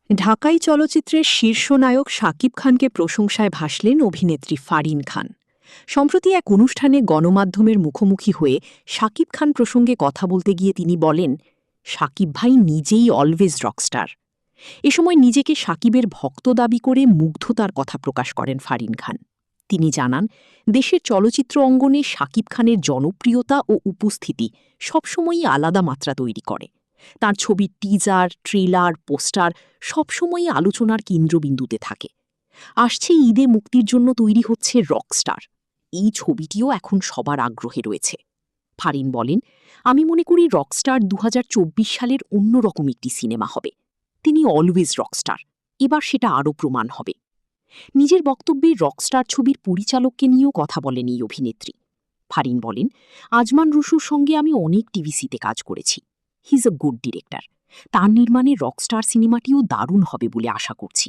ঢাকাই চলচ্চিত্রের শীর্ষ নায়ক শাকিব খানকে প্রশংসায় ভাসলেন অভিনেত্রী ফারিন খান। সম্প্রতি এক অনুষ্ঠানে গণমাধ্যমের মুখোমুখি হয়ে শাকিব খান প্রসঙ্গে কথা বলতে গিয়ে তিনি বলেন, শাকিব ভাই নিজেই অলওয়েজ রকস্টার। এ সময় নিজেকে শাকিবের ভক্ত দাবি করে মুগ্ধতার কথা প্রকাশ করেন ফারিন খান। তিনি জানান, দেশের চলচ্চিত্র অঙ্গনে শাকিব খানের জনপ্রিয়তা ও উপস্থিতি সবসময়ই আলাদা মাত্রা তৈরি করে। তার ছবির টিজার, ট্রেলার, পোস্টার সবসময়ই আলোচনার কেন্দ্রবিন্দুতে থাকে। আসছে ঈদে মুক্তির জন্য তৈরি হচ্ছে রকস্টার। এই ছবিটিও এখন সবার আগ্রহে রয়েছে। ফারিন বলেন, আমি মনে করি রকস্টার ২০২৪ সালের অন্যরকম একটি সিনেমা হবে। তিনি অলওয়েজ রকস্টার, এবার সেটা আরও প্রমাণ হবে। নিজের বক্তব্যে রকস্টার ছবির পরিচালককে নিয়েও কথা বলেন এই অভিনেত্রী। ফারিন বলেন, আজমান রুশুর সঙ্গে আমি অনেক টিভিসিতে কাজ করেছি। He is a good director. তার নির্মাণে রকস্টার সিনেমাটিও দারুণ হবে বলে আশা করছি।